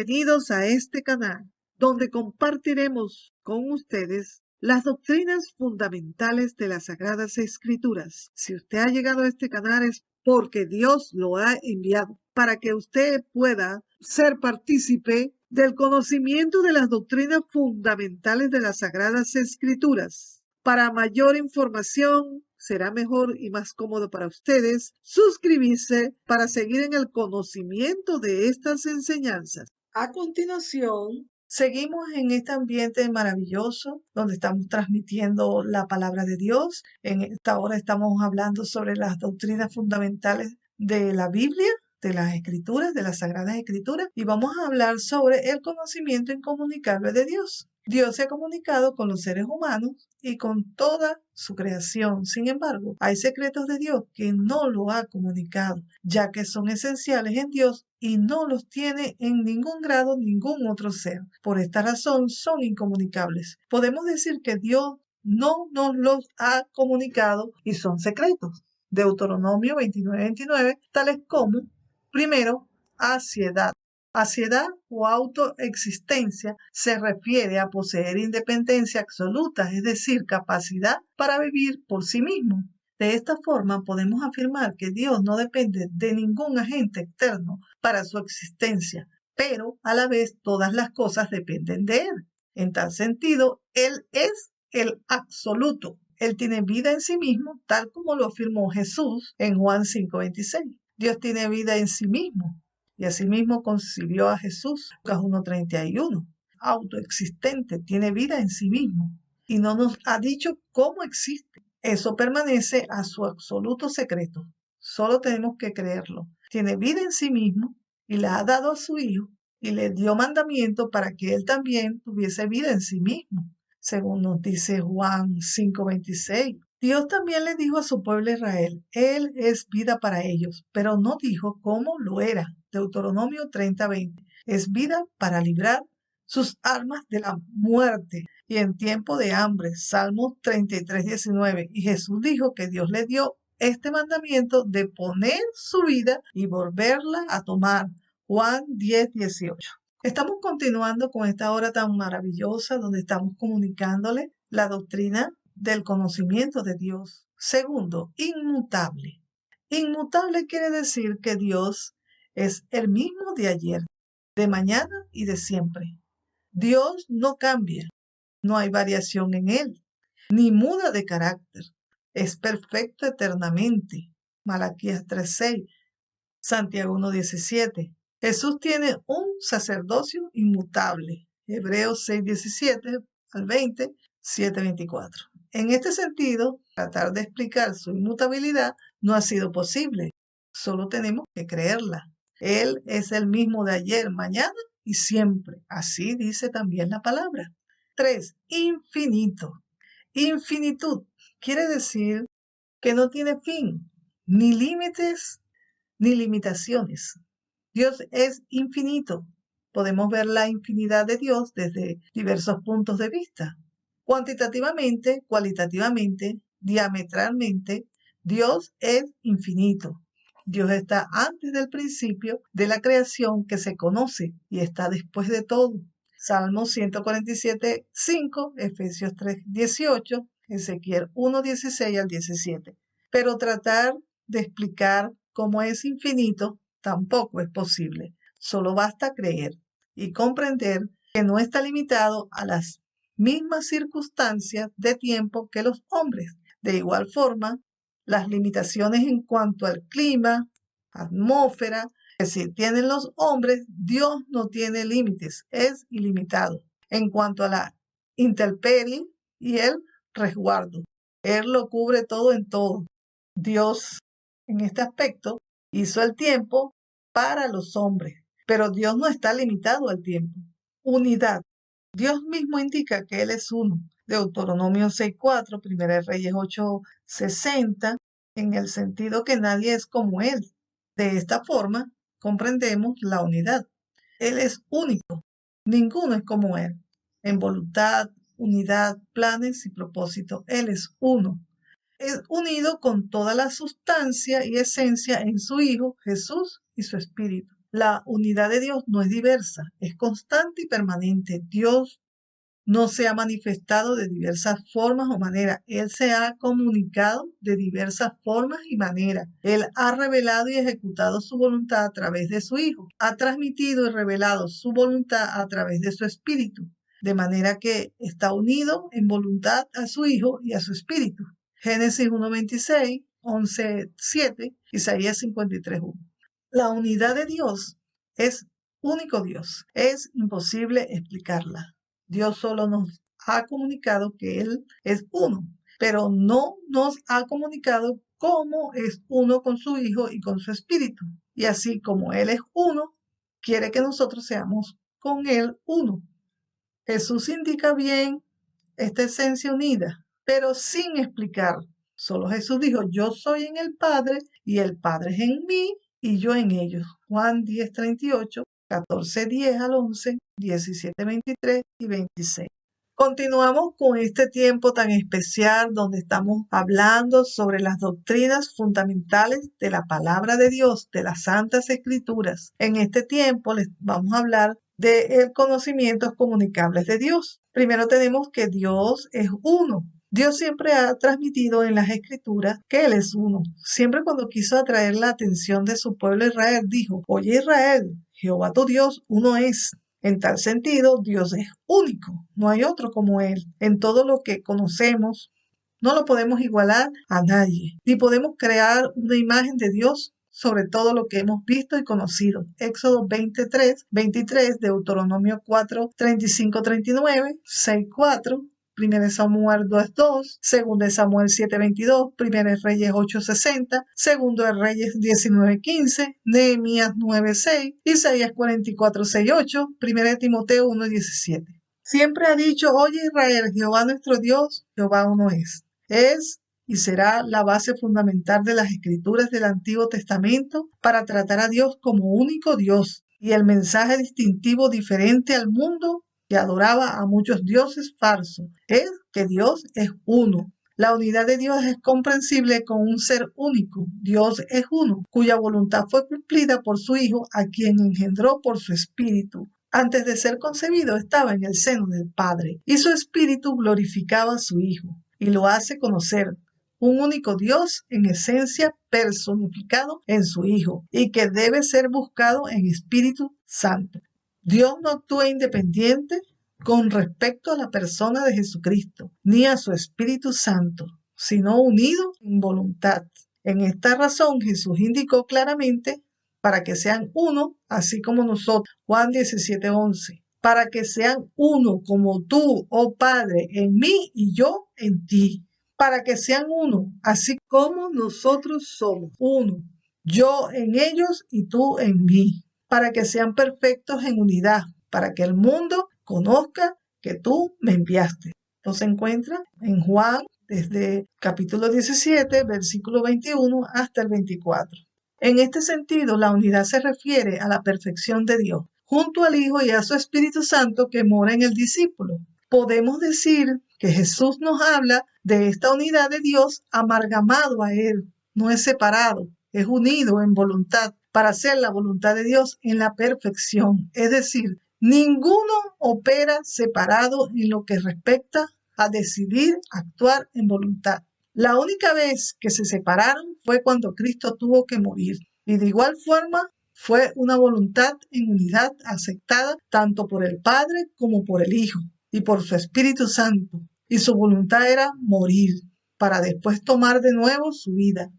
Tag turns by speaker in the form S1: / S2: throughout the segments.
S1: Bienvenidos a este canal, donde compartiremos con ustedes las doctrinas fundamentales de las Sagradas Escrituras. Si usted ha llegado a este canal es porque Dios lo ha enviado para que usted pueda ser partícipe del conocimiento de las doctrinas fundamentales de las Sagradas Escrituras. Para mayor información, será mejor y más cómodo para ustedes suscribirse para seguir en el conocimiento de estas enseñanzas. A continuación, seguimos en este ambiente maravilloso donde estamos transmitiendo la palabra de Dios. En esta hora estamos hablando sobre las doctrinas fundamentales de la Biblia, de las Escrituras, de las Sagradas Escrituras, y vamos a hablar sobre el conocimiento incomunicable de Dios. Dios se ha comunicado con los seres humanos y con toda su creación. Sin embargo, hay secretos de Dios que no lo ha comunicado, ya que son esenciales en Dios y no los tiene en ningún grado ningún otro ser. Por esta razón son incomunicables. Podemos decir que Dios no nos los ha comunicado y son secretos. Deuteronomio 29:29, tales como, primero, aciedad. Aciedad o autoexistencia se refiere a poseer independencia absoluta, es decir, capacidad para vivir por sí mismo. De esta forma podemos afirmar que Dios no depende de ningún agente externo para su existencia, pero a la vez todas las cosas dependen de Él. En tal sentido, Él es el absoluto. Él tiene vida en sí mismo, tal como lo afirmó Jesús en Juan 5:26. Dios tiene vida en sí mismo. Y asimismo concibió a Jesús, Lucas 1:31, autoexistente, tiene vida en sí mismo. Y no nos ha dicho cómo existe. Eso permanece a su absoluto secreto. Solo tenemos que creerlo. Tiene vida en sí mismo y la ha dado a su Hijo y le dio mandamiento para que Él también tuviese vida en sí mismo, según nos dice Juan 5:26. Dios también le dijo a su pueblo Israel, Él es vida para ellos, pero no dijo cómo lo era. Deuteronomio 30:20. Es vida para librar sus almas de la muerte y en tiempo de hambre. Salmo 33:19. Y Jesús dijo que Dios le dio este mandamiento de poner su vida y volverla a tomar. Juan 10:18. Estamos continuando con esta hora tan maravillosa donde estamos comunicándole la doctrina del conocimiento de Dios. Segundo, inmutable. Inmutable quiere decir que Dios es el mismo de ayer, de mañana y de siempre. Dios no cambia, no hay variación en Él, ni muda de carácter. Es perfecto eternamente. Malaquías 3:6, Santiago 1:17. Jesús tiene un sacerdocio inmutable. Hebreos 6:17 al 20, 7:24. En este sentido, tratar de explicar su inmutabilidad no ha sido posible. Solo tenemos que creerla. Él es el mismo de ayer, mañana y siempre. Así dice también la palabra. 3. Infinito. Infinitud quiere decir que no tiene fin, ni límites, ni limitaciones. Dios es infinito. Podemos ver la infinidad de Dios desde diversos puntos de vista. Cuantitativamente, cualitativamente, diametralmente, Dios es infinito. Dios está antes del principio de la creación que se conoce y está después de todo. Salmo 147:5, Efesios 3:18, Ezequiel 1:16 al 17. Pero tratar de explicar cómo es infinito tampoco es posible. Solo basta creer y comprender que no está limitado a las mismas circunstancias de tiempo que los hombres. De igual forma, las limitaciones en cuanto al clima, atmósfera, que si tienen los hombres, Dios no tiene límites, es ilimitado. En cuanto a la intemperie y el resguardo, Él lo cubre todo en todo. Dios, en este aspecto, hizo el tiempo para los hombres, pero Dios no está limitado al tiempo. Unidad. Dios mismo indica que Él es uno. Deuteronomio 6:4, Primera de Reyes 8:60, en el sentido que nadie es como Él. De esta forma, comprendemos la unidad. Él es único. Ninguno es como Él. En voluntad, unidad, planes y propósito. Él es uno. Es unido con toda la sustancia y esencia en su Hijo, Jesús y su Espíritu. La unidad de Dios no es diversa, es constante y permanente. Dios no se ha manifestado de diversas formas o maneras. Él se ha comunicado de diversas formas y maneras. Él ha revelado y ejecutado su voluntad a través de su Hijo. Ha transmitido y revelado su voluntad a través de su Espíritu. De manera que está unido en voluntad a su Hijo y a su Espíritu. Génesis 1:26, 11:7, Isaías 53:1. La unidad de Dios es único Dios. Es imposible explicarla. Dios solo nos ha comunicado que Él es uno, pero no nos ha comunicado cómo es uno con su Hijo y con su Espíritu. Y así como Él es uno, quiere que nosotros seamos con Él uno. Jesús indica bien esta esencia unida, pero sin explicar. Solo Jesús dijo, yo soy en el Padre y el Padre es en mí y yo en ellos. Juan 10:38, 14:10 al 11, 17:23 y 26. Continuamos con este tiempo tan especial donde estamos hablando sobre las doctrinas fundamentales de la palabra de Dios, de las Santas Escrituras. En este tiempo les vamos a hablar del conocimientos comunicables de Dios. Primero tenemos que Dios es uno. Dios siempre ha transmitido en las Escrituras que Él es uno. Siempre cuando quiso atraer la atención de su pueblo Israel, dijo, oye Israel, Jehová tu Dios uno es. En tal sentido, Dios es único, no hay otro como Él. En todo lo que conocemos, no lo podemos igualar a nadie, ni podemos crear una imagen de Dios sobre todo lo que hemos visto y conocido. Éxodo 23:23, Deuteronomio 4:35-39, 6:4, 1 Samuel 2:2, 2 Samuel 7:22, 1 Reyes 8:60, 2 Reyes 19:15, Nehemías 9:6, Isaías 44:6-8, 1 Timoteo 1:17. Siempre ha dicho, oye Israel, Jehová nuestro Dios, Jehová uno es. Es y será la base fundamental de las escrituras del Antiguo Testamento para tratar a Dios como único Dios y el mensaje distintivo diferente al mundo que adoraba a muchos dioses falsos es que Dios es uno. La unidad de Dios es comprensible con un ser único. Dios es uno, cuya voluntad fue cumplida por su Hijo, a quien engendró por su Espíritu. Antes de ser concebido estaba en el seno del Padre, y su Espíritu glorificaba a su Hijo, y lo hace conocer. Un único Dios en esencia personificado en su Hijo, y que debe ser buscado en Espíritu Santo. Dios no actúa independiente con respecto a la persona de Jesucristo, ni a su Espíritu Santo, sino unido en voluntad. En esta razón Jesús indicó claramente para que sean uno, así como nosotros. Juan 17:11. Para que sean uno como tú, oh Padre, en mí y yo en ti. Para que sean uno, así como nosotros somos uno. Yo en ellos y tú en mí. Para que sean perfectos en unidad, para que el mundo conozca que tú me enviaste. Esto se encuentra en Juan, desde capítulo 17, versículo 21 hasta el 24. En este sentido, la unidad se refiere a la perfección de Dios, junto al Hijo y a su Espíritu Santo que mora en el discípulo. Podemos decir que Jesús nos habla de esta unidad de Dios amalgamado a Él, no es separado, es unido en voluntad para hacer la voluntad de Dios en la perfección. Es decir, ninguno opera separado en lo que respecta a decidir actuar en voluntad. La única vez que se separaron fue cuando Cristo tuvo que morir. Y de igual forma fue una voluntad en unidad aceptada tanto por el Padre como por el Hijo y por su Espíritu Santo. Y su voluntad era morir para después tomar de nuevo su vida.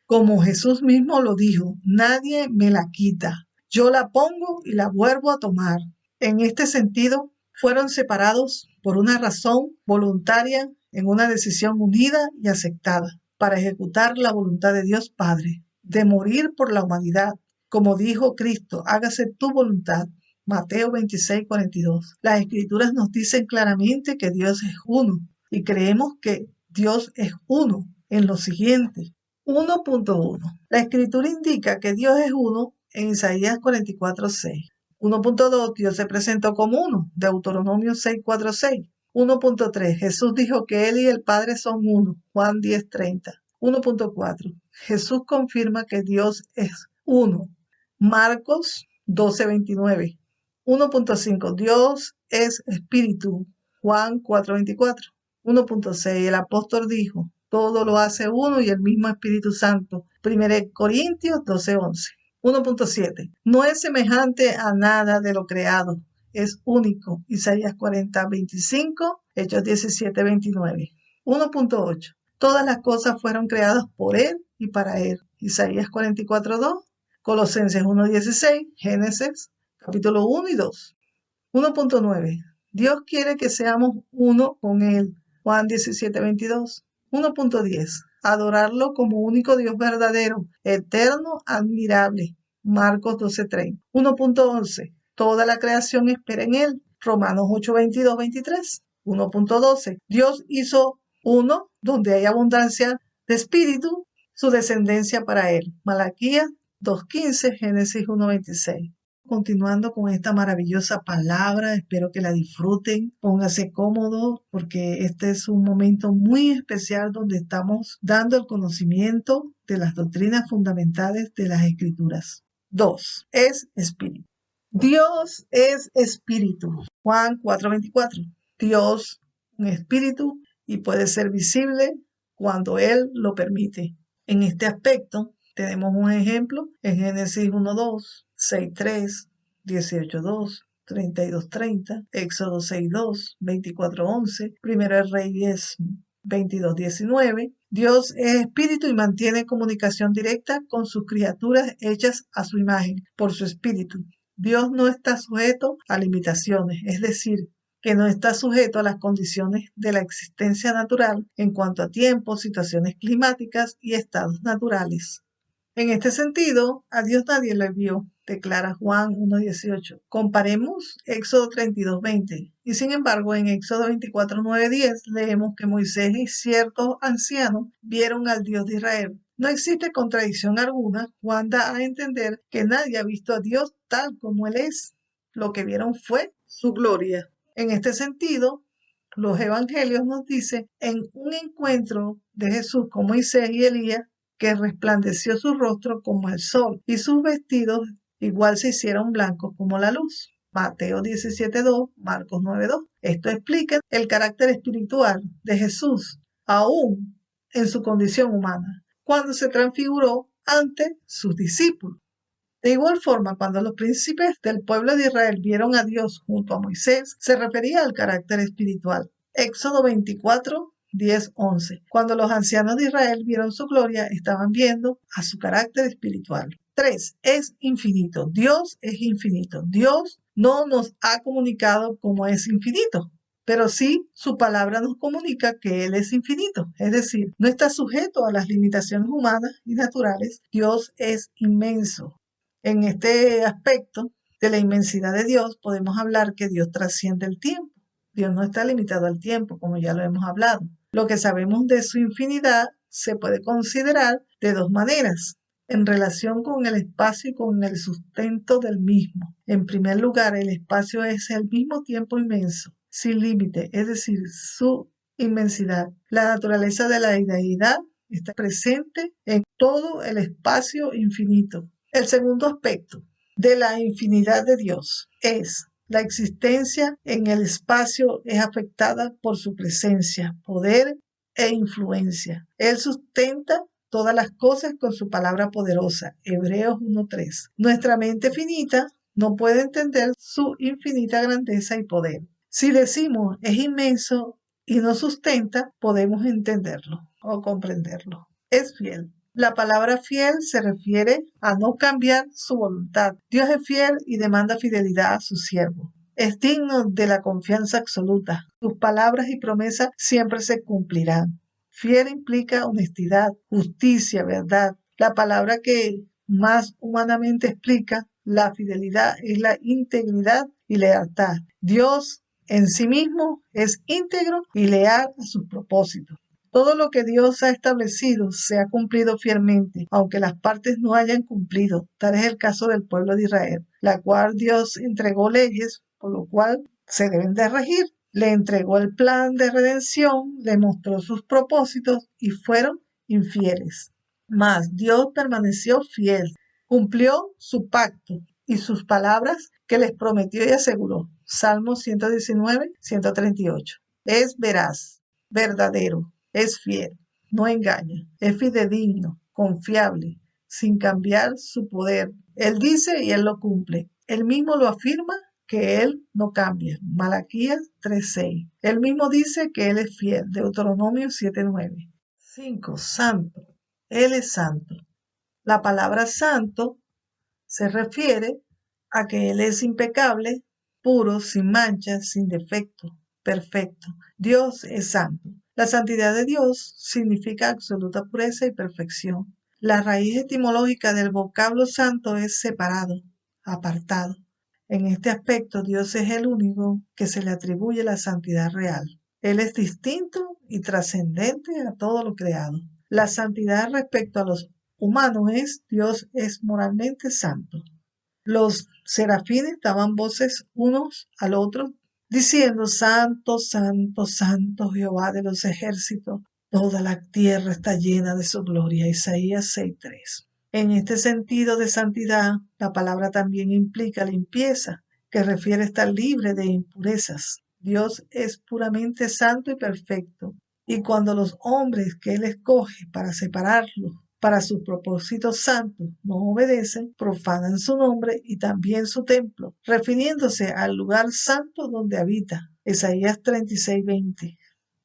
S1: Como Jesús mismo lo dijo, nadie me la quita. Yo la pongo y la vuelvo a tomar. En este sentido, fueron separados por una razón voluntaria en una decisión unida y aceptada para ejecutar la voluntad de Dios Padre, de morir por la humanidad. Como dijo Cristo, hágase tu voluntad. Mateo 26:42. Las escrituras nos dicen claramente que Dios es uno y creemos que Dios es uno en lo siguiente. 1.1. La escritura indica que Dios es uno en Isaías 44:6. 1.2. Dios se presentó como uno, Deuteronomio 6:4-6. 1.3. Jesús dijo que Él y el Padre son uno, Juan 10:30. 1.4. Jesús confirma que Dios es uno. Marcos 12:29. 1.5. Dios es espíritu. Juan 4:24. 1.6. El apóstol dijo, todo lo hace uno y el mismo Espíritu Santo. 1 Corintios 12:11. 1.7. No es semejante a nada de lo creado. Es único. Isaías 40:25. Hechos 17:29. 1.8. Todas las cosas fueron creadas por Él y para Él. Isaías 44:2. Colosenses 1:16. Génesis capítulo 1 y 2. 1.9. Dios quiere que seamos uno con Él. Juan 17:22. 1.10. Adorarlo como único Dios verdadero, eterno, admirable. Marcos 12:30. 1.11. Toda la creación espera en Él. Romanos 8:22-23. 1.12. Dios hizo uno donde hay abundancia de espíritu, su descendencia para Él. Malaquías 2:15, Génesis 1:26. Continuando con esta maravillosa palabra, espero que la disfruten, póngase cómodo porque este es un momento muy especial donde estamos dando el conocimiento de las doctrinas fundamentales de las Escrituras. 2. Es espíritu. Dios es espíritu. Juan 4:24. Dios, un espíritu, y puede ser visible cuando Él lo permite. En este aspecto, tenemos un ejemplo en Génesis 1:2, 6:3, 18:2, 32:30, Éxodo 6:2, 24:11, Primera de Reyes 22:19. Dios es espíritu y mantiene comunicación directa con sus criaturas hechas a su imagen por su espíritu. Dios no está sujeto a limitaciones, es decir, que no está sujeto a las condiciones de la existencia natural en cuanto a tiempo, situaciones climáticas y estados naturales. En este sentido, a Dios nadie le vio, declara Juan 1:18. Comparemos Éxodo 32:20. Y sin embargo, en Éxodo 24:9-10 leemos que Moisés y ciertos ancianos vieron al Dios de Israel. No existe contradicción alguna. Juan da a entender que nadie ha visto a Dios tal como Él es. Lo que vieron fue su gloria. En este sentido, los evangelios nos dicen en un encuentro de Jesús con Moisés y Elías, que resplandeció su rostro como el sol, y sus vestidos igual se hicieron blancos como la luz. Mateo 17:2, Marcos 9:2. Esto explica el carácter espiritual de Jesús, aún en su condición humana, cuando se transfiguró ante sus discípulos. De igual forma, cuando los príncipes del pueblo de Israel vieron a Dios junto a Moisés, se refería al carácter espiritual. Éxodo 24, 10, 11. Cuando los ancianos de Israel vieron su gloria, estaban viendo a su carácter espiritual. 3. Es infinito. Dios es infinito. Dios no nos ha comunicado cómo es infinito, pero sí su palabra nos comunica que Él es infinito. Es decir, no está sujeto a las limitaciones humanas y naturales. Dios es inmenso. En este aspecto de la inmensidad de Dios, podemos hablar que Dios trasciende el tiempo. Dios no está limitado al tiempo, como ya lo hemos hablado. Lo que sabemos de su infinidad se puede considerar de dos maneras, en relación con el espacio y con el sustento del mismo. En primer lugar, el espacio es al mismo tiempo inmenso, sin límite, es decir, su inmensidad. La naturaleza de la deidad está presente en todo el espacio infinito. El segundo aspecto de la infinidad de Dios es la existencia en el espacio es afectada por su presencia, poder e influencia. Él sustenta todas las cosas con su palabra poderosa. Hebreos 1:3. Nuestra mente finita no puede entender su infinita grandeza y poder. Si decimos es inmenso y no sustenta, podemos entenderlo o comprenderlo. Es fiel. La palabra fiel se refiere a no cambiar su voluntad. Dios es fiel y demanda fidelidad a su siervo. Es digno de la confianza absoluta. Sus palabras y promesas siempre se cumplirán. Fiel implica honestidad, justicia, verdad. La palabra que más humanamente explica la fidelidad es la integridad y lealtad. Dios en sí mismo es íntegro y leal a sus propósitos. Todo lo que Dios ha establecido se ha cumplido fielmente, aunque las partes no hayan cumplido. Tal es el caso del pueblo de Israel, la cual Dios entregó leyes, por lo cual se deben de regir. Le entregó el plan de redención, le mostró sus propósitos y fueron infieles. Mas Dios permaneció fiel, cumplió su pacto y sus palabras que les prometió y aseguró. Salmo 119, 138. Es veraz, verdadero, es fiel, no engaña, es fidedigno, confiable, sin cambiar su poder. Él dice y él lo cumple. Él mismo lo afirma que él no cambia. Malaquías 3:6. Él mismo dice que él es fiel. Deuteronomio 7:9. 5. Santo. Él es santo. La palabra santo se refiere a que él es impecable, puro, sin mancha, sin defecto, perfecto. Dios es santo. La santidad de Dios significa absoluta pureza y perfección. La raíz etimológica del vocablo santo es separado, apartado. En este aspecto, Dios es el único que se le atribuye la santidad real. Él es distinto y trascendente a todo lo creado. La santidad respecto a los humanos es: Dios es moralmente santo. Los serafines daban voces unos al otro, diciendo: Santo, santo, santo Jehová de los ejércitos, toda la tierra está llena de su gloria. Isaías 6:3. En este sentido de santidad, la palabra también implica limpieza, que refiere a estar libre de impurezas. Dios es puramente santo y perfecto, y cuando los hombres que Él escoge para separarlos para sus propósitos santos no obedecen, profanan su nombre y también su templo, refiriéndose al lugar santo donde habita. Isaías 36:20.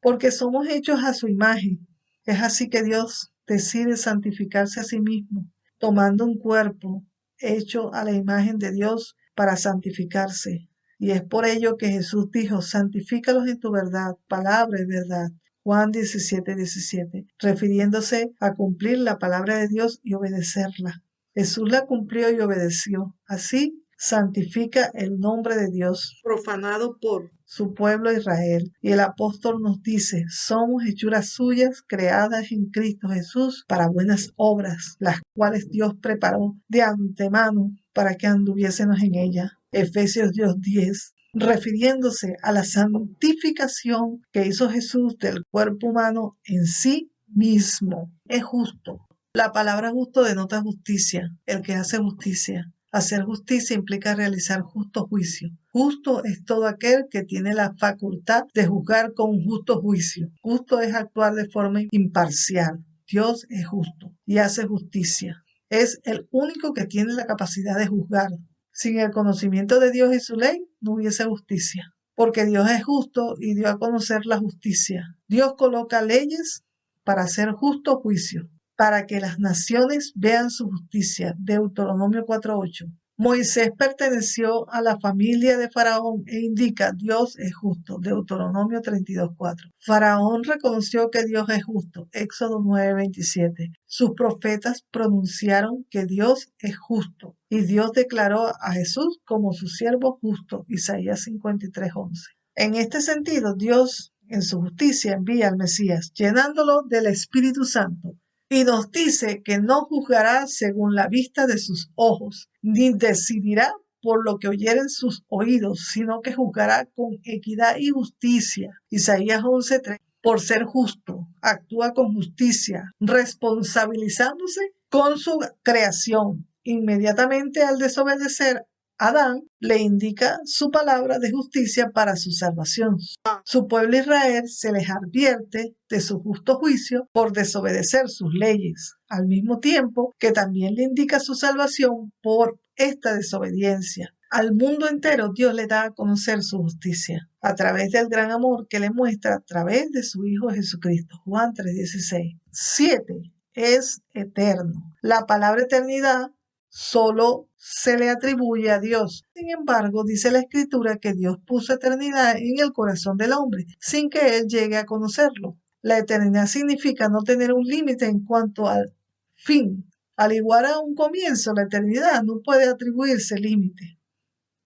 S1: Porque somos hechos a su imagen. Es así que Dios decide santificarse a sí mismo, tomando un cuerpo hecho a la imagen de Dios para santificarse. Y es por ello que Jesús dijo: santifícalos en tu verdad, palabra es verdad. Juan 17:17, refiriéndose a cumplir la palabra de Dios y obedecerla. Jesús la cumplió y obedeció. Así santifica el nombre de Dios, profanado por su pueblo Israel. Y el apóstol nos dice: somos hechuras suyas, creadas en Cristo Jesús para buenas obras, las cuales Dios preparó de antemano para que anduviésemos en ella. Efesios 2:10, refiriéndose a la santificación que hizo Jesús del cuerpo humano en sí mismo. Es justo. La palabra justo denota justicia, el que hace justicia. Hacer justicia implica realizar justo juicio. Justo es todo aquel que tiene la facultad de juzgar con un justo juicio. Justo es actuar de forma imparcial. Dios es justo y hace justicia. Es el único que tiene la capacidad de juzgar. Sin el conocimiento de Dios y su ley, no hubiese justicia, porque Dios es justo y dio a conocer la justicia. Dios coloca leyes para hacer justo juicio, para que las naciones vean su justicia. Deuteronomio 4:8. Moisés perteneció a la familia de Faraón e indica: Dios es justo. Deuteronomio 32:4. Faraón reconoció que Dios es justo. Éxodo 9:27. Sus profetas pronunciaron que Dios es justo y Dios declaró a Jesús como su siervo justo. Isaías 53:11. En este sentido, Dios en su justicia envía al Mesías, llenándolo del Espíritu Santo. Y nos dice que no juzgará según la vista de sus ojos, ni decidirá por lo que oyeren sus oídos, sino que juzgará con equidad y justicia. Isaías 11:3. Por ser justo, actúa con justicia, responsabilizándose con su creación. Inmediatamente al desobedecer, Adán le indica su palabra de justicia para su salvación. Su pueblo Israel se les advierte de su justo juicio por desobedecer sus leyes, al mismo tiempo que también le indica su salvación por esta desobediencia. Al mundo entero Dios le da a conocer su justicia a través del gran amor que le muestra a través de su Hijo Jesucristo. Juan 3:16. 7. Es eterno. La palabra eternidad solo se le atribuye a Dios. Sin embargo, dice la Escritura que Dios puso eternidad en el corazón del hombre, sin que él llegue a conocerlo. La eternidad significa no tener un límite en cuanto al fin. Al igual a un comienzo, la eternidad no puede atribuirse límite.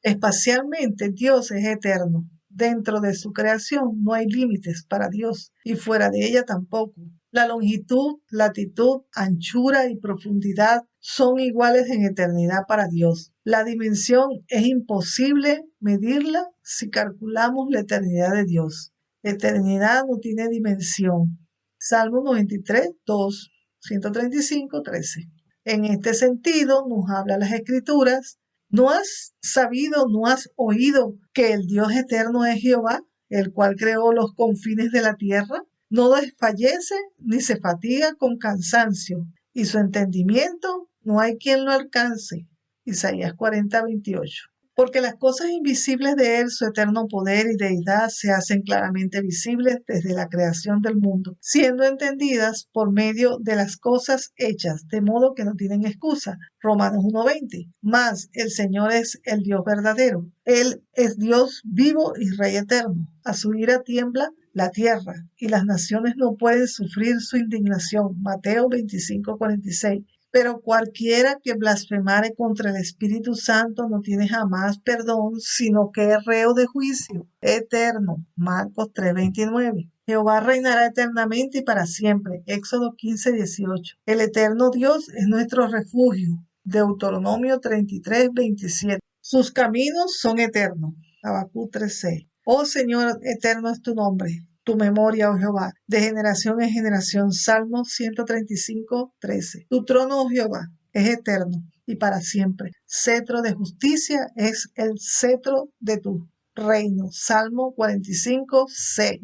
S1: Espacialmente, Dios es eterno. Dentro de su creación no hay límites para Dios y fuera de ella tampoco. La longitud, latitud, anchura y profundidad son iguales en eternidad para Dios. La dimensión es imposible medirla si calculamos la eternidad de Dios. La eternidad no tiene dimensión. Salmo 93:2, 135:13. En este sentido nos habla las Escrituras ¿No has sabido, no has oído que el Dios eterno es Jehová, el cual creó los confines de la tierra? No desfallece ni se fatiga con cansancio, y su entendimiento no hay quien lo alcance. Isaías 40:28. Porque las cosas invisibles de Él, su eterno poder y deidad, se hacen claramente visibles desde la creación del mundo, siendo entendidas por medio de las cosas hechas, de modo que no tienen excusa. Romanos 1:20. Mas el Señor es el Dios verdadero. Él es Dios vivo y Rey eterno. A su ira tiembla la tierra, y las naciones no pueden sufrir su indignación. Mateo 25:46. Pero cualquiera que blasfemare contra el Espíritu Santo no tiene jamás perdón, sino que es reo de juicio eterno. Marcos 3:29. Jehová reinará eternamente y para siempre. Éxodo 15:18. El eterno Dios es nuestro refugio. Deuteronomio 33:27. Sus caminos son eternos. Habacuc 3:6. Oh Señor, eterno es tu nombre, tu memoria, oh Jehová, de generación en generación. Salmo 135:13. Tu trono, oh Jehová, es eterno y para siempre. Cetro de justicia es el cetro de tu reino. Salmo 45:6.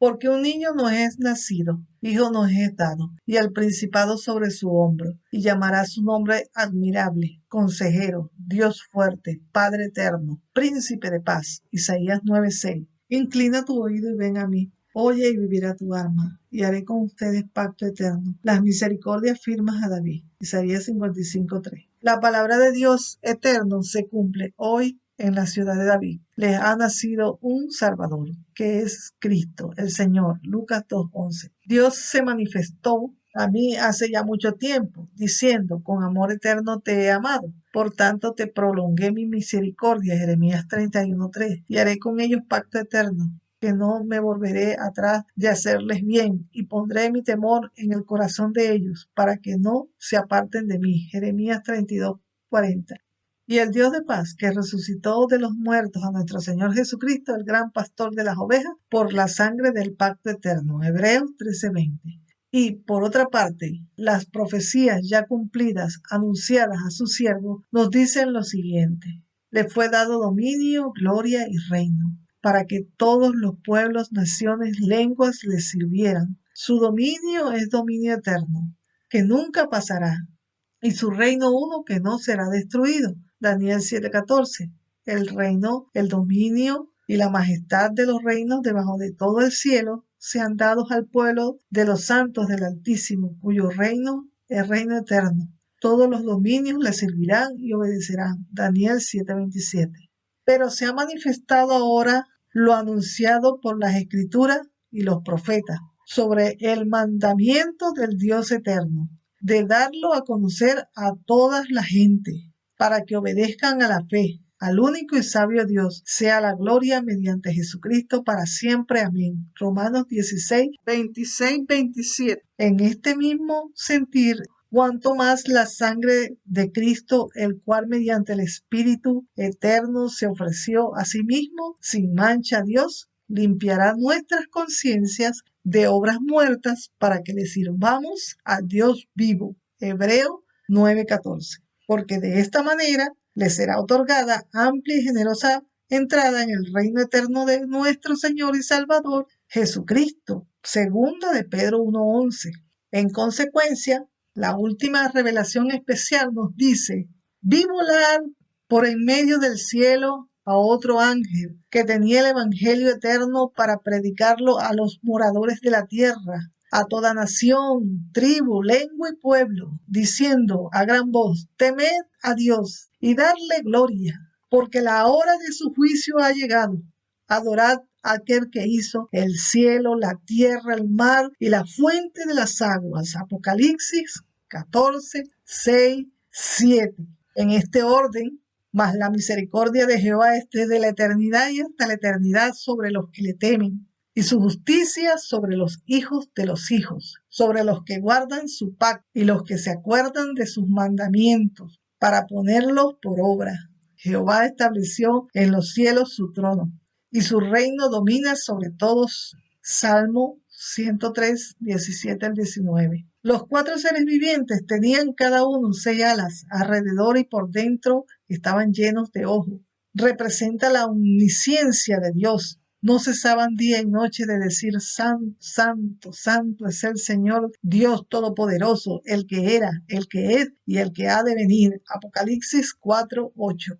S1: Porque un niño nos es nacido, hijo nos es dado, y el principado sobre su hombro, y llamará su nombre admirable, consejero, Dios fuerte, Padre eterno, príncipe de paz. Isaías 9:6. Inclina tu oído y ven a mí. Oye y vivirá tu alma, y haré con ustedes pacto eterno. Las misericordias firmas a David. Isaías 55:3. La palabra de Dios eterno se cumple hoy en la ciudad de David. Les ha nacido un Salvador, que es Cristo, el Señor. Lucas 2:11. Dios se manifestó a mí hace ya mucho tiempo, diciendo, con amor eterno te he amado. Por tanto te prolongué mi misericordia, Jeremías 31:3, y haré con ellos pacto eterno, que no me volveré atrás de hacerles bien, y pondré mi temor en el corazón de ellos, para que no se aparten de mí. Jeremías 32:40. Y el Dios de paz, que resucitó de los muertos a nuestro Señor Jesucristo, el gran pastor de las ovejas, por la sangre del pacto eterno. Hebreos 13:20. Y, por otra parte, las profecías ya cumplidas, anunciadas a su siervo, nos dicen lo siguiente. Le fue dado dominio, gloria y reino, para que todos los pueblos, naciones, lenguas le sirvieran. Su dominio es dominio eterno, que nunca pasará, y su reino uno que no será destruido. Daniel 7:14. El reino, el dominio y la majestad de los reinos debajo de todo el cielo sean dados al pueblo de los santos del Altísimo, cuyo reino es reino eterno. Todos los dominios le servirán y obedecerán. Daniel 7:27. Pero se ha manifestado ahora lo anunciado por las Escrituras y los profetas sobre el mandamiento del Dios eterno, de darlo a conocer a toda la gente, para que obedezcan a la fe, al único y sabio Dios, sea la gloria mediante Jesucristo para siempre. Amén. Romanos 16:26-27. En este mismo sentir, cuanto más la sangre de Cristo, el cual mediante el Espíritu eterno se ofreció a sí mismo sin mancha a Dios, limpiará nuestras conciencias de obras muertas para que le sirvamos a Dios vivo. Hebreo 9:14. Porque de esta manera le será otorgada amplia y generosa entrada en el reino eterno de nuestro Señor y Salvador Jesucristo. Segunda de Pedro 1:11. En consecuencia, la última revelación especial nos dice: vi volar por en medio del cielo a otro ángel que tenía el evangelio eterno para predicarlo a los moradores de la tierra, a toda nación, tribu, lengua y pueblo, diciendo a gran voz: temed a Dios y darle gloria, porque la hora de su juicio ha llegado. Adorad a aquel que hizo el cielo, la tierra, el mar y la fuente de las aguas. Apocalipsis 14:6-7. En este orden, mas la misericordia de Jehová es desde la eternidad y hasta la eternidad sobre los que le temen, y su justicia sobre los hijos de los hijos, sobre los que guardan su pacto y los que se acuerdan de sus mandamientos, para ponerlos por obra. Jehová estableció en los cielos su trono, y su reino domina sobre todos. Salmo 103:17-19. Los 4 seres vivientes tenían cada uno 6 alas, alrededor y por dentro estaban llenos de ojos. Representa la omnisciencia de Dios. No cesaban día y noche de decir: Santo, Santo, Santo es el Señor Dios Todopoderoso, el que era, el que es y el que ha de venir. Apocalipsis 4:8.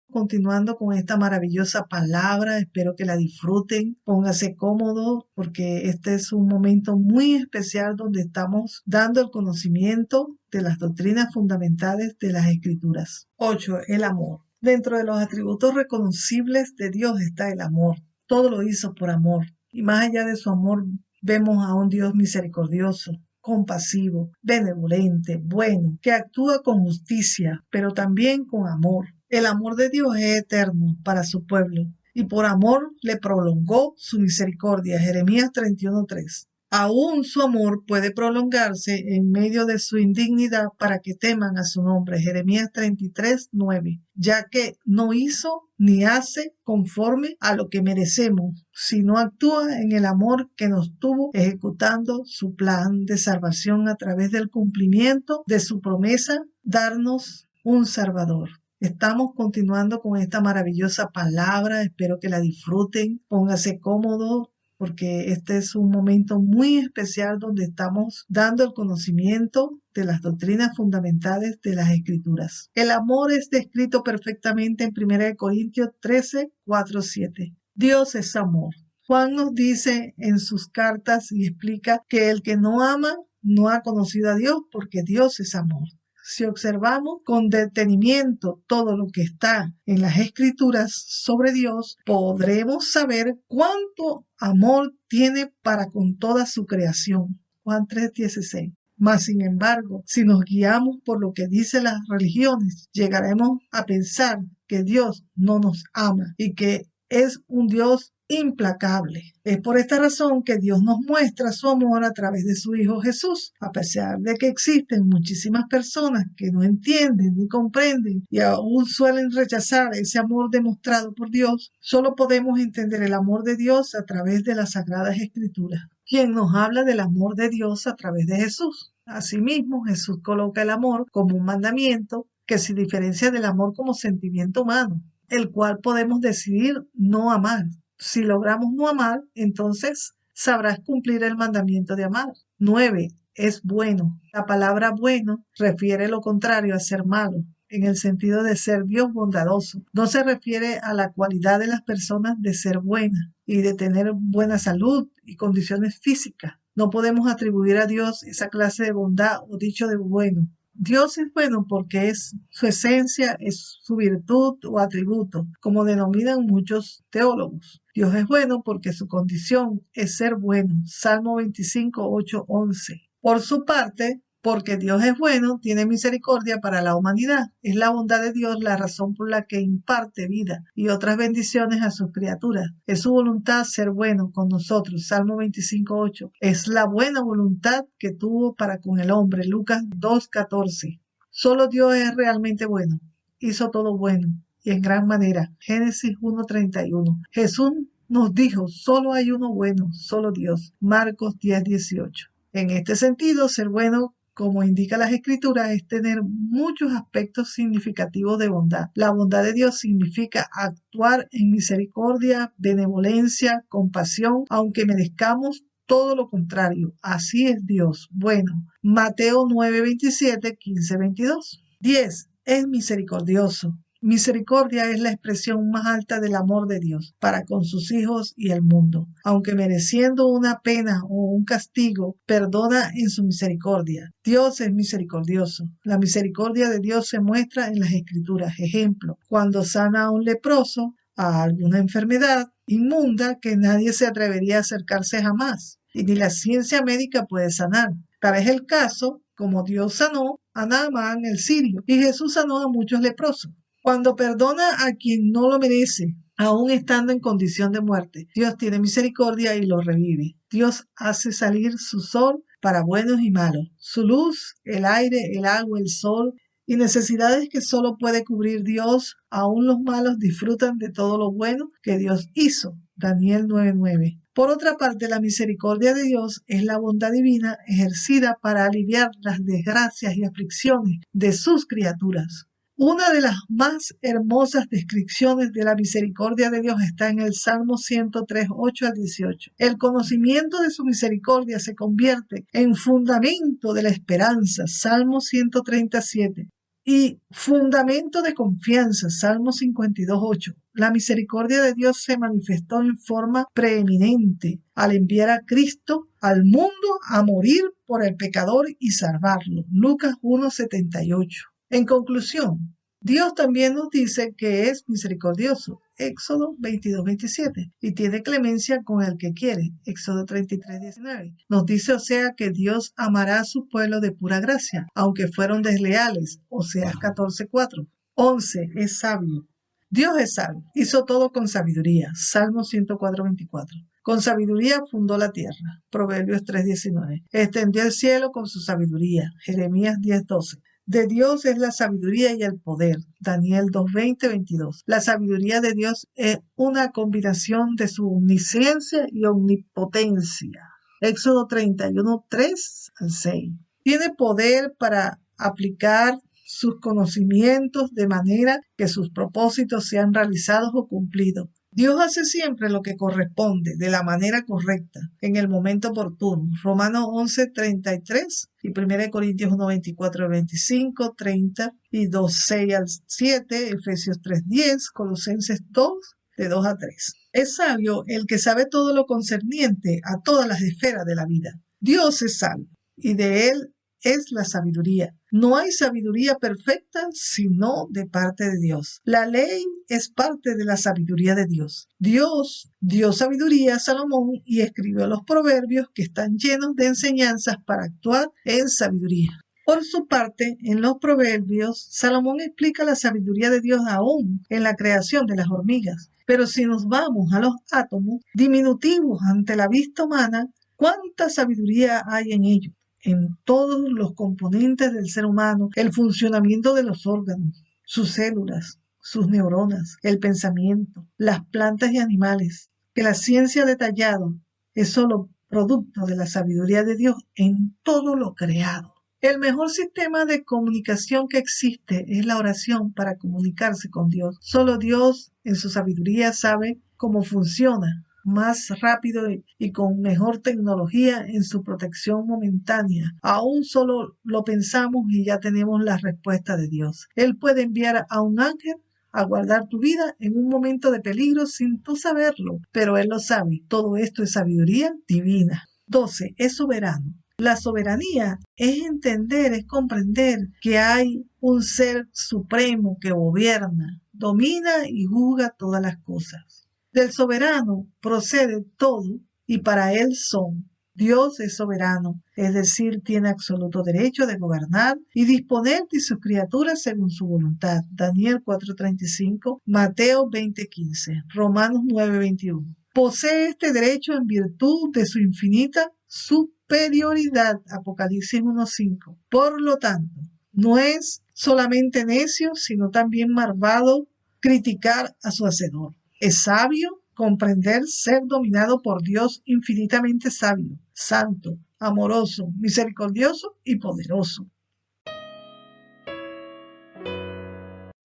S1: Continuando con esta maravillosa palabra, espero que la disfruten, póngase cómodo porque este es un momento muy especial donde estamos dando el conocimiento de las doctrinas fundamentales de las Escrituras. 8. El amor. Dentro de los atributos reconocibles de Dios está el amor. Todo lo hizo por amor. Y más allá de su amor, vemos a un Dios misericordioso, compasivo, benevolente, bueno, que actúa con justicia, pero también con amor. El amor de Dios es eterno para su pueblo, y por amor le prolongó su misericordia. Jeremías 31:3. Aún su amor puede prolongarse en medio de su indignidad para que teman a su nombre. Jeremías 33:9. Ya que no hizo ni hace conforme a lo que merecemos, sino actúa en el amor que nos tuvo ejecutando su plan de salvación a través del cumplimiento de su promesa, darnos un Salvador. Estamos continuando con esta maravillosa palabra. Espero que la disfruten. Póngase cómodo porque este es un momento muy especial donde estamos dando el conocimiento de las doctrinas fundamentales de las Escrituras. El amor es descrito perfectamente en 1 Corintios 13:4-7. Dios es amor. Juan nos dice en sus cartas y explica que el que no ama no ha conocido a Dios porque Dios es amor. Si observamos con detenimiento todo lo que está en las Escrituras sobre Dios, podremos saber cuánto amor tiene para con toda su creación. Juan 3:16. Mas, sin embargo, si nos guiamos por lo que dicen las religiones, llegaremos a pensar que Dios no nos ama y que es un Dios implacable. Es por esta razón que Dios nos muestra su amor a través de su Hijo Jesús. A pesar de que existen muchísimas personas que no entienden ni comprenden y aún suelen rechazar ese amor demostrado por Dios, solo podemos entender el amor de Dios a través de las Sagradas Escrituras, quien nos habla del amor de Dios a través de Jesús. Asimismo, Jesús coloca el amor como un mandamiento que se diferencia del amor como sentimiento humano, el cual podemos decidir no amar. Si logramos no amar, entonces sabrás cumplir el mandamiento de amar. 9. Es bueno. La palabra bueno refiere lo contrario a ser malo, en el sentido de ser Dios bondadoso. No se refiere a la cualidad de las personas de ser buenas y de tener buena salud y condiciones físicas. No podemos atribuir a Dios esa clase de bondad o dicho de bueno. Dios es bueno porque es su esencia, es su virtud o atributo, como denominan muchos teólogos. Dios es bueno porque su condición es ser bueno. Salmo 25:8-11. Por su parte, porque Dios es bueno, tiene misericordia para la humanidad. Es la bondad de Dios la razón por la que imparte vida y otras bendiciones a sus criaturas. Es su voluntad ser bueno con nosotros. Salmo 25:8. Es la buena voluntad que tuvo para con el hombre. Lucas 2:14. Solo Dios es realmente bueno. Hizo todo bueno y en gran manera. Génesis 1:31. Jesús nos dijo: solo hay uno bueno, solo Dios. Marcos 10:18. En este sentido, ser bueno, como indica las Escrituras, es tener muchos aspectos significativos de bondad. La bondad de Dios significa actuar en misericordia, benevolencia, compasión, aunque merezcamos todo lo contrario. Así es Dios. Bueno, Mateo 9:27, 15:22. 10. Es misericordioso. Misericordia es la expresión más alta del amor de Dios para con sus hijos y el mundo. Aunque mereciendo una pena o un castigo, perdona en su misericordia. Dios es misericordioso. La misericordia de Dios se muestra en las Escrituras. Ejemplo, cuando sana a un leproso, a alguna enfermedad inmunda que nadie se atrevería a acercarse jamás, y ni la ciencia médica puede sanar. Tal es el caso como Dios sanó a Naamán el sirio y Jesús sanó a muchos leprosos. Cuando perdona a quien no lo merece, aún estando en condición de muerte, Dios tiene misericordia y lo revive. Dios hace salir su sol para buenos y malos, su luz, el aire, el agua, el sol y necesidades que solo puede cubrir Dios. Aún los malos disfrutan de todo lo bueno que Dios hizo. Daniel 9:9. Por otra parte, la misericordia de Dios es la bondad divina ejercida para aliviar las desgracias y aflicciones de sus criaturas. Una de las más hermosas descripciones de la misericordia de Dios está en el Salmo 103, 8 al 18. El conocimiento de su misericordia se convierte en fundamento de la esperanza, Salmo 137. Y fundamento de confianza, Salmo 52, 8. La misericordia de Dios se manifestó en forma preeminente al enviar a Cristo al mundo a morir por el pecador y salvarlo, Lucas 1, 78. En conclusión, Dios también nos dice que es misericordioso, Éxodo 22, 27, y tiene clemencia con el que quiere, Éxodo 33, 19. Nos dice Oseas que Dios amará a su pueblo de pura gracia, aunque fueron desleales, Oseas 14, 4. 11. Es sabio. Dios es sabio, hizo todo con sabiduría, Salmo 104, 24. Con sabiduría fundó la tierra, Proverbios 3, 19. Extendió el cielo con su sabiduría, Jeremías 10, 12. De Dios es la sabiduría y el poder, Daniel 2, 20, 22. La sabiduría de Dios es una combinación de su omnisciencia y omnipotencia, Éxodo 31, 3 al 6. Tiene poder para aplicar sus conocimientos de manera que sus propósitos sean realizados o cumplidos. Dios hace siempre lo que corresponde, de la manera correcta, en el momento oportuno. Romanos 11, 33 y 1 Corintios 1, 24, 25, 30 y 2, 6 al 7, Efesios 3, 10, Colosenses 2, de 2 a 3. Es sabio el que sabe todo lo concerniente a todas las esferas de la vida. Dios es sabio y de él es la sabiduría. No hay sabiduría perfecta sino de parte de Dios. La ley es parte de la sabiduría de Dios. Dios dio sabiduría a Salomón y escribió los proverbios que están llenos de enseñanzas para actuar en sabiduría. Por su parte, en los proverbios, Salomón explica la sabiduría de Dios aún en la creación de las hormigas. Pero si nos vamos a los átomos, diminutivos ante la vista humana, ¿cuánta sabiduría hay en ellos? En todos los componentes del ser humano, el funcionamiento de los órganos, sus células, sus neuronas, el pensamiento, las plantas y animales, que la ciencia ha detallado es solo producto de la sabiduría de Dios en todo lo creado. El mejor sistema de comunicación que existe es la oración para comunicarse con Dios. Solo Dios en su sabiduría sabe cómo funciona más rápido y con mejor tecnología en su protección momentánea. Aún solo lo pensamos y ya tenemos la respuesta de Dios. Él puede enviar a un ángel a guardar tu vida en un momento de peligro sin tú saberlo, pero Él lo sabe. Todo esto es sabiduría divina. 12. Es soberano. La soberanía es entender, es comprender que hay un ser supremo que gobierna, domina y juzga todas las cosas. Del soberano procede todo y para él son. Dios es soberano, es decir, tiene absoluto derecho de gobernar y disponer de sus criaturas según su voluntad. Daniel 4:35, Mateo 20:15, Romanos 9:21. Posee este derecho en virtud de su infinita superioridad. Apocalipsis 1:5. Por lo tanto, no es solamente necio, sino también malvado criticar a su hacedor. Es sabio comprender ser dominado por Dios infinitamente sabio, santo, amoroso, misericordioso y poderoso.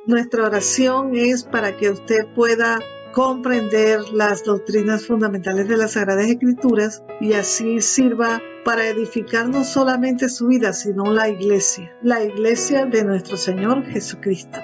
S1: Nuestra oración es para que usted pueda comprender las doctrinas fundamentales de las Sagradas Escrituras y así sirva para edificar no solamente su vida, sino la iglesia de nuestro Señor Jesucristo.